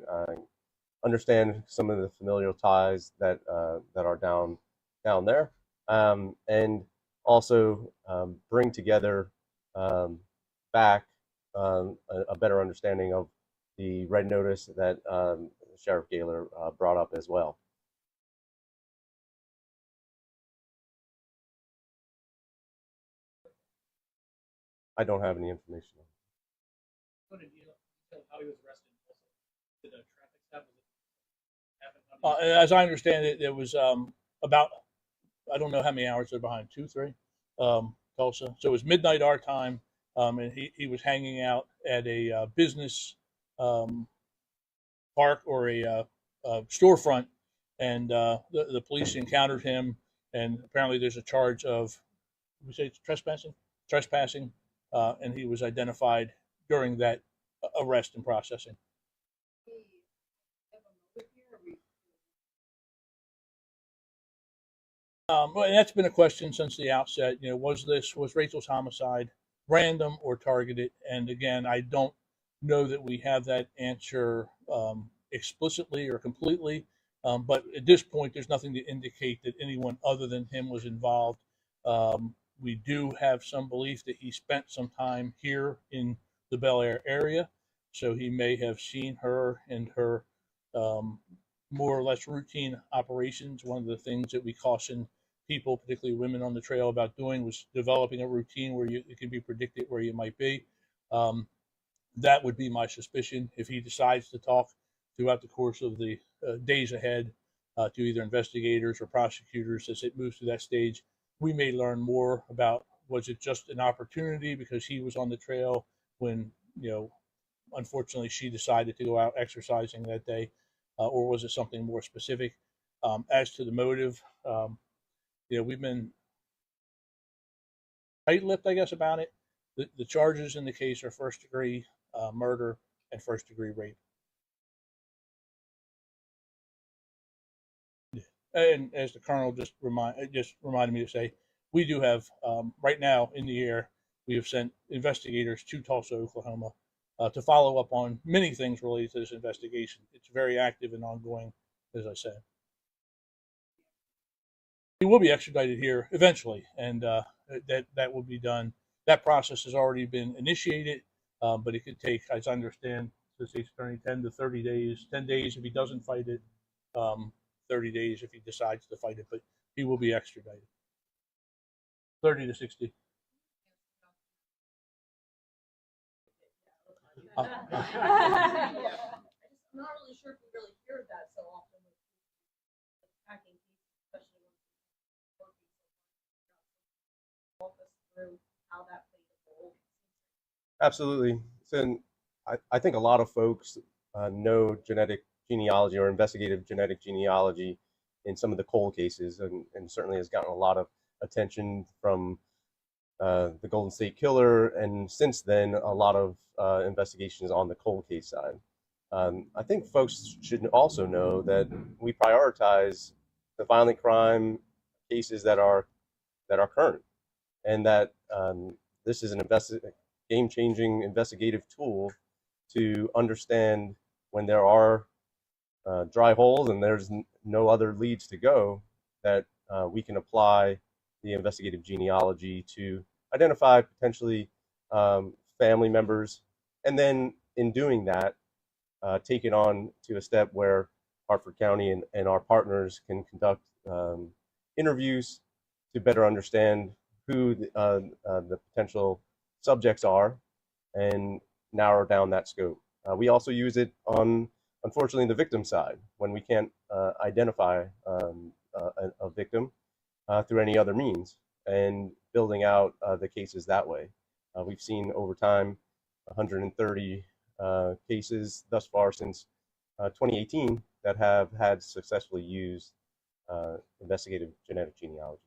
O: understand some of the familial ties that are down there, and also bring together back a better understanding of the red notice that Sheriff Gaylor brought up as well. I don't have any information.
M: How he was arrested? Did a traffic stop happen? As I understand it, it was about, I don't know how many hours they're behind, 2, 3, Tulsa. So it was midnight our time, and he was hanging out at a business park or a storefront, and the police encountered him, and apparently there's a charge of, we say trespassing, and he was identified during that arrest and processing. Well, and that's been a question since the outset. Was Rachel's homicide random or targeted? And again, I don't know that we have that answer explicitly or completely. But at this point, there's nothing to indicate that anyone other than him was involved. We do have some belief that he spent some time here in the Bel Air area, so he may have seen her and her more or less routine operations. One of the things that we caution people, particularly women on the trail, about doing was developing a routine where it can be predicted where you might be. That would be my suspicion. If he decides to talk throughout the course of the days ahead to either investigators or prosecutors as it moves to that stage, we may learn more about, was it just an opportunity because he was on the trail when, unfortunately she decided to go out exercising that day, or was it something more specific? As to the motive, we've been tight-lipped, I guess, about it. The charges in the case are first-degree murder and first-degree rape. And as the colonel just reminded me to say, we do have right now in the air, we have sent investigators to Tulsa, Oklahoma, to follow up on many things related to this investigation. It's very active and ongoing, as I said. He will be extradited here eventually, and that will be done. That process has already been initiated, but it could take, as I understand, the state's attorney, 10 to 30 days. 10 days if he doesn't fight it. 30 days if he decides to fight it, but he will be extradited. 30 to 60.
S: I'm not really sure if we really hear that so often with attacking people, especially when we're working so hard. Walk us through how that played a role.
O: Absolutely. So I think a lot of folks know genetic genealogy or investigative genetic genealogy in some of the cold cases, and certainly has gotten a lot of attention from the Golden State Killer, and since then, a lot of investigations on the cold case side. I think folks should also know that we prioritize the violent crime cases that are current, and that this is an game-changing investigative tool to understand when there are dry holes and there's no other leads to go, that we can apply the investigative genealogy to identify potentially family members, and then in doing that, take it on to a step where Hartford County and our partners can conduct interviews to better understand who the potential subjects are and narrow down that scope. We also use it on, unfortunately, the victim side, when we can't identify a victim through any other means, and building out the cases that way. We've seen over time 130 cases thus far since 2018 that have had successfully used investigative genetic genealogy.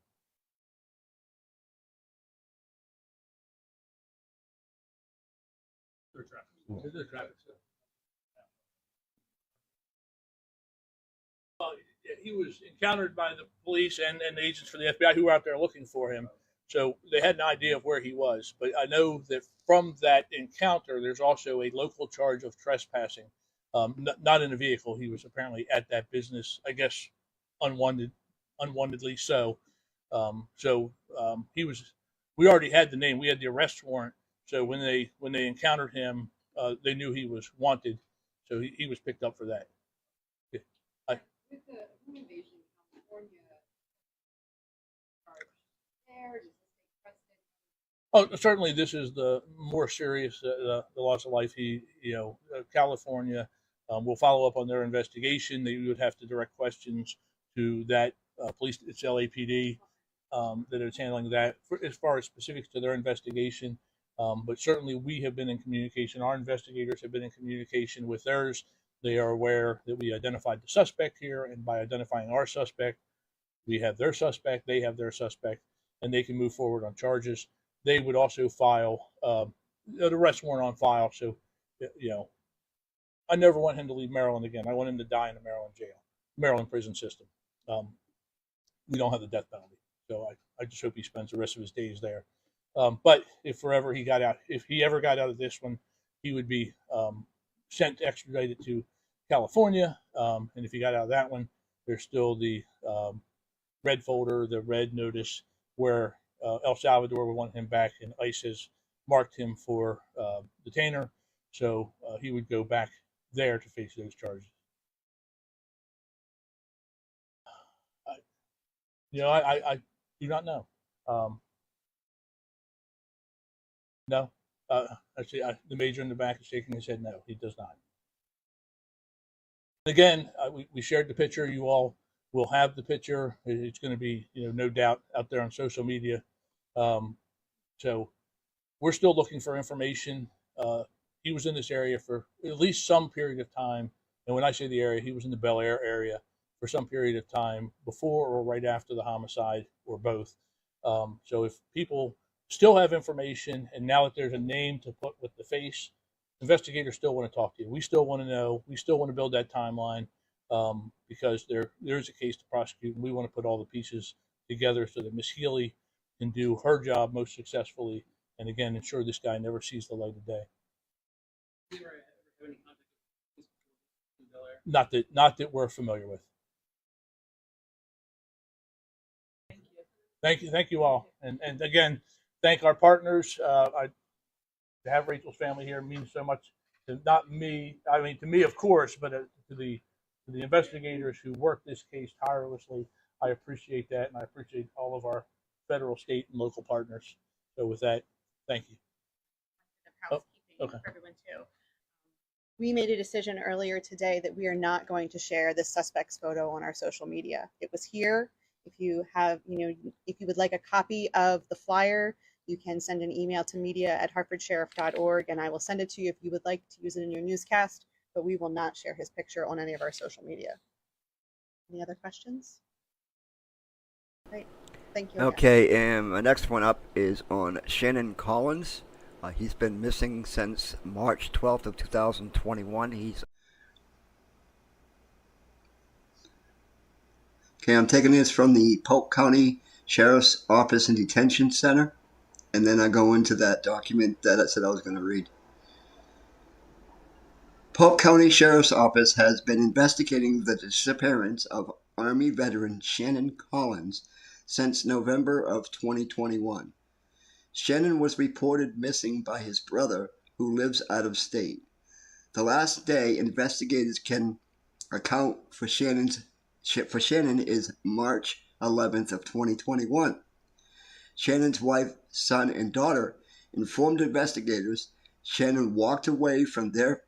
M: He was encountered by the police and agents for the FBI who were out there looking for him. So they had an idea of where he was. But I know that from that encounter, there's also a local charge of trespassing, not in a vehicle. He was apparently at that business, I guess, unwantedly so. He was. We already had the name. We had the arrest warrant. So when they encountered him, they knew he was wanted. So he was picked up for that. Yeah.
S: With the home invasion in California, charge there, does this take precedent?
M: Oh, certainly this is the more serious, the loss of life. California will follow up on their investigation. They would have to direct questions to that police, it's LAPD, that is handling that as far as specifics to their investigation. But certainly we have been in communication. Our investigators have been in communication with theirs. They are aware that we identified the suspect here, and by identifying our suspect, we have their suspect, they have their suspect, and they can move forward on charges. They would also file the arrest warrant on file. So, I never want him to leave Maryland again. I want him to die in a Maryland jail, Maryland prison system. We don't have the death penalty, so I just hope he spends the rest of his days there. But if he ever got out of this one, he would be sent extradited to California. And if he got out of that one, there's still the red folder, the red notice, where El Salvador would want him back, and ICE has marked him for detainer. So he would go back there to face those charges. I do not know. No. Actually, the major in the back is shaking his head no, he does not. Again, we shared the picture. You all will have the picture. It's going to be, no doubt out there on social media. So we're still looking for information. He was in this area for at least some period of time. And when I say the area, he was in the Bel Air area for some period of time before or right after the homicide, or both. So if people still have information, and now that there's a name to put with the face, investigators still want to talk to you. We still want to know. We still want to build that timeline, because there is a case to prosecute, and we want to put all the pieces together so that Miss Healy can do her job most successfully, and again, ensure this guy never sees the light of day. Not that we're familiar with. Thank you all, and again, thank our partners. To have Rachel's family here means so much to not me. I mean, to me, of course, but to the investigators who worked this case tirelessly. I appreciate that, and I appreciate all of our federal, state, and local partners. So with that, thank you. Okay.
N: For everyone too. We made a decision earlier today that we are not going to share the suspect's photo on our social media. It was here. If you have, if you would like a copy of the flyer, you can send an email to media@hartfordsheriff.org, and I will send it to you if you would like to use it in your newscast. but we will not share his picture on any of our social media. Any other questions? Great. Thank you again.
L: Okay, and the next one up is on Shannon Collins. He's been missing since March 12th of 2021.
E: Okay, I'm taking this from the Polk County Sheriff's Office and Detention Center, and then I go into that document that I said I was going to read. Polk County Sheriff's Office has been investigating the disappearance of Army veteran Shannon Collins since November of 2021. Shannon was reported missing by his brother, who lives out of state. The last day investigators can account for Shannon is March 11th of 2021. Shannon's wife, son, and daughter informed investigators Shannon walked away from their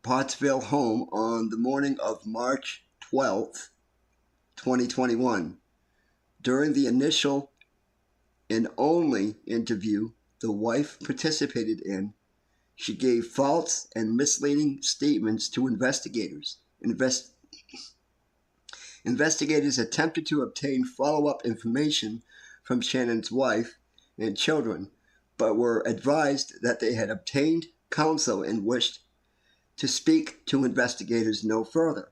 E: Pottsville home on the morning of March 12th, 2021. During the initial and only interview the wife participated in, she gave false and misleading statements to investigators. Investigators attempted to obtain follow-up information from Shannon's wife and children, but were advised that they had obtained counsel and wished to speak to investigators no further.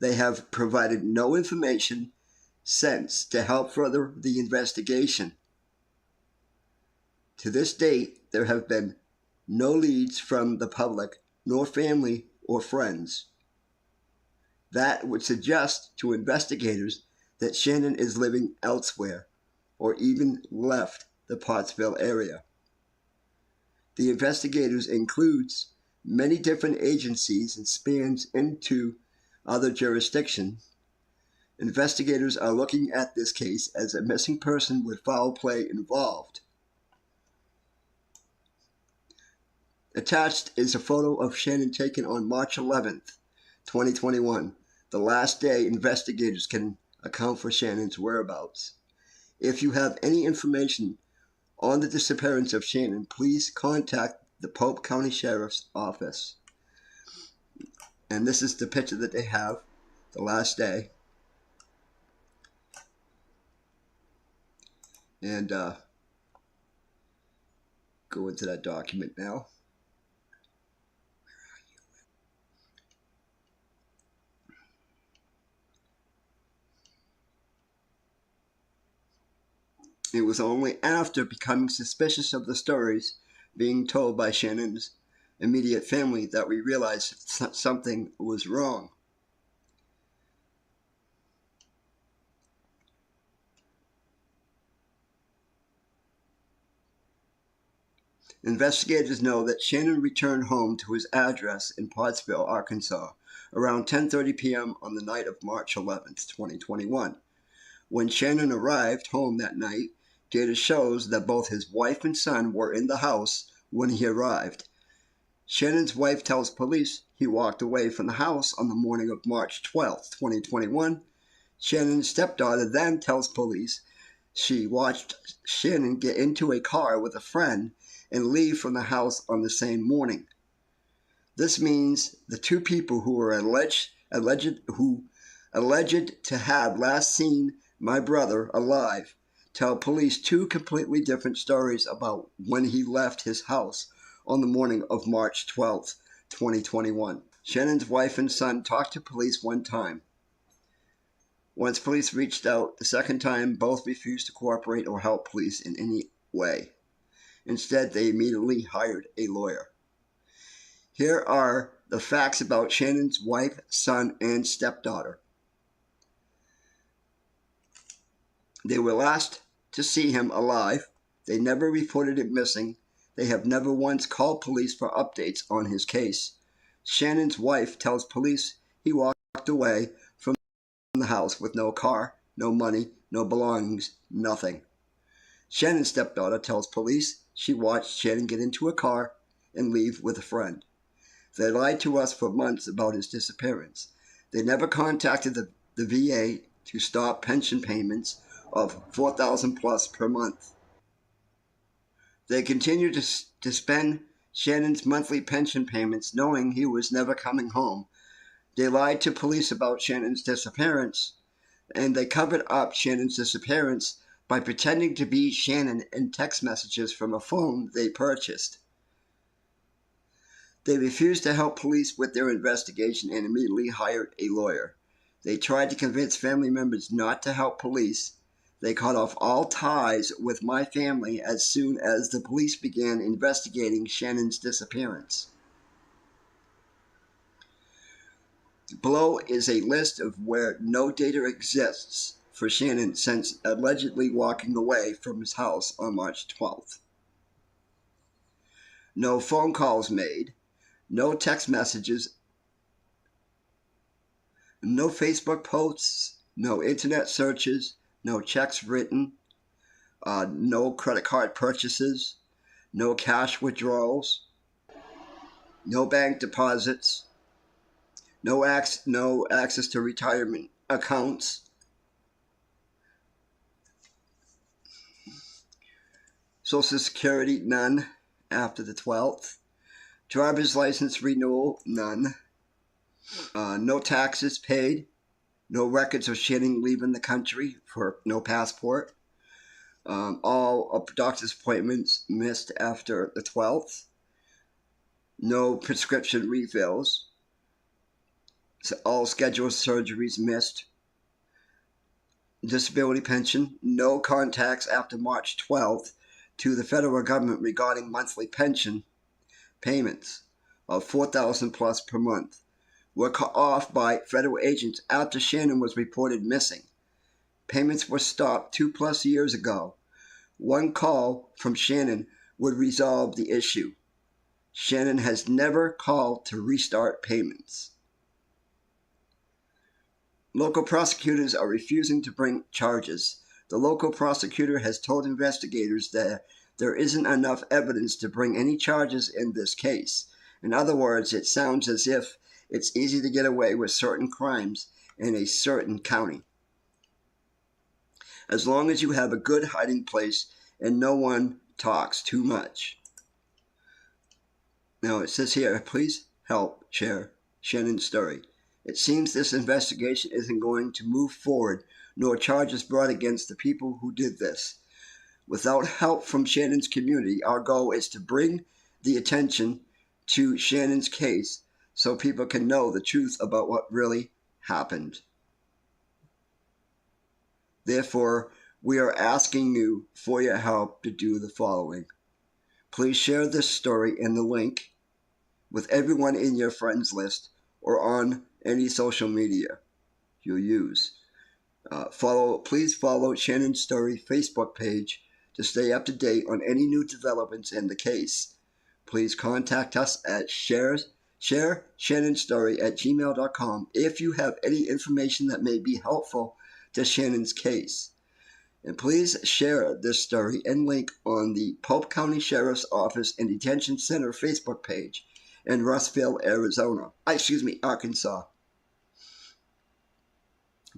E: They have provided no information since to help further the investigation. To this date, there have been no leads from the public, nor family or friends. That would suggest to investigators that Shannon is living elsewhere, or even left the Pottsville area. The investigators includes many different agencies and spans into other jurisdictions. Investigators are looking at this case as a missing person with foul play involved. Attached is a photo of Shannon taken on March 11th, 2021, the last day investigators can account for Shannon's whereabouts. If you have any information on the disappearance of Shannon, please contact the Polk County Sheriff's Office. And this is the picture that they have, the last day. And go into that document now. It was only after becoming suspicious of the stories being told by Shannon's immediate family that we realized something was wrong. Investigators know that Shannon returned home to his address in Pottsville, Arkansas, around 10:30 p.m. on the night of March 11th, 2021. When Shannon arrived home that night, data shows that both his wife and son were in the house when he arrived. Shannon's wife tells police he walked away from the house on the morning of March 12th, 2021. Shannon's stepdaughter then tells police she watched Shannon get into a car with a friend and leave from the house on the same morning. This means the two people who were alleged to have last seen my brother alive tell police two completely different stories about when he left his house on the morning of March 12th, 2021. Shannon's wife and son talked to police one time. Once police reached out the second time, both refused to cooperate or help police in any way. Instead, they immediately hired a lawyer. Here are the facts about Shannon's wife, son, and stepdaughter. They were last to see him alive. They never reported him missing. They have never once called police for updates on his case. Shannon's wife tells police he walked away from the house with no car, no money, no belongings, nothing. Shannon's stepdaughter tells police she watched Shannon get into a car and leave with a friend. They lied to us for months about his disappearance. They never contacted the VA to stop pension payments of $4,000 plus per month. They continue to spend Shannon's monthly pension payments, knowing he was never coming home. They lied to police about Shannon's disappearance, and they covered up Shannon's disappearance by pretending to be Shannon in text messages from a phone they purchased. They refused to help police with their investigation and immediately hired a lawyer. They tried to convince family members not to help police. They cut off all ties with my family as soon as the police began investigating Shannon's disappearance. Below is a list of where no data exists for Shannon since allegedly walking away from his house on March 12th. No phone calls made, no text messages, no Facebook posts, no internet searches, no checks written, no credit card purchases, no cash withdrawals, no bank deposits, no access to retirement accounts, Social Security, none after the 12th, driver's license renewal, none, no taxes paid, no records of Shannon leaving the country for no passport, all doctor's appointments missed after the 12th, no prescription refills, so all scheduled surgeries missed, disability pension, no contacts after March 12th to the federal government regarding monthly pension payments of $4,000 plus per month were cut off by federal agents after Shannon was reported missing. Payments were stopped 2+ years ago. One call from Shannon would resolve the issue. Shannon has never called to restart payments. Local prosecutors are refusing to bring charges. The local prosecutor has told investigators that there isn't enough evidence to bring any charges in this case. In other words, it sounds as if it's easy to get away with certain crimes in a certain county, as long as you have a good hiding place and no one talks too much. Now it says here, please help share Shannon's story. It seems this investigation isn't going to move forward, nor charges brought against the people who did this. Without help from Shannon's community, our goal is to bring the attention to Shannon's case so people can know the truth about what really happened. Therefore, we are asking you for your help to do the following. Please share this story and the link with everyone in your friends list or on any social media you use. Please follow Shannon's Story Facebook page to stay up to date on any new developments in the case. Please contact us at shareshannonstory@gmail.com if you have any information that may be helpful to Shannon's case. And please share this story and link on the Polk County Sheriff's Office and Detention Center Facebook page in Russellville, Arkansas.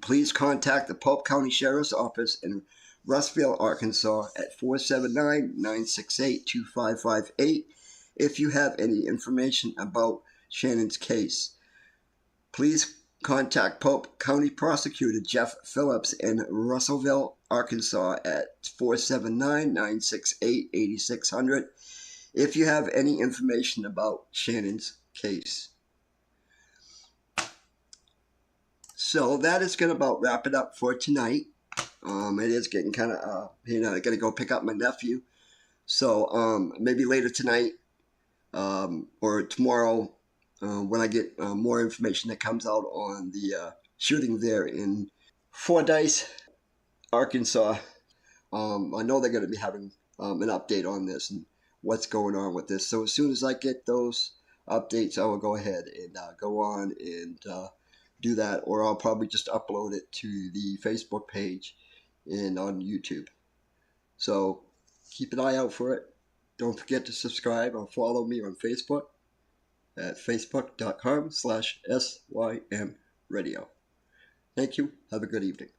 E: Please contact the Polk County Sheriff's Office in Russellville, Arkansas at 479-968-2558 if you have any information about Shannon's case. Please contact Polk County Prosecutor Jeff Phillips in Russellville, Arkansas at 479-968-8600 if you have any information about Shannon's case. So that is going to about wrap it up for tonight. It is getting kind of, I got to go pick up my nephew. So maybe later tonight or tomorrow when I get more information that comes out on the shooting there in Fordyce, Arkansas. I know they're going to be having an update on this and what's going on with this. So as soon as I get those updates, I will go ahead and go on and do that, or I'll probably just upload it to the Facebook page and on YouTube. So keep an eye out for it. Don't forget to subscribe or follow me on Facebook at facebook.com/SYM radio. Thank you. Have a good evening.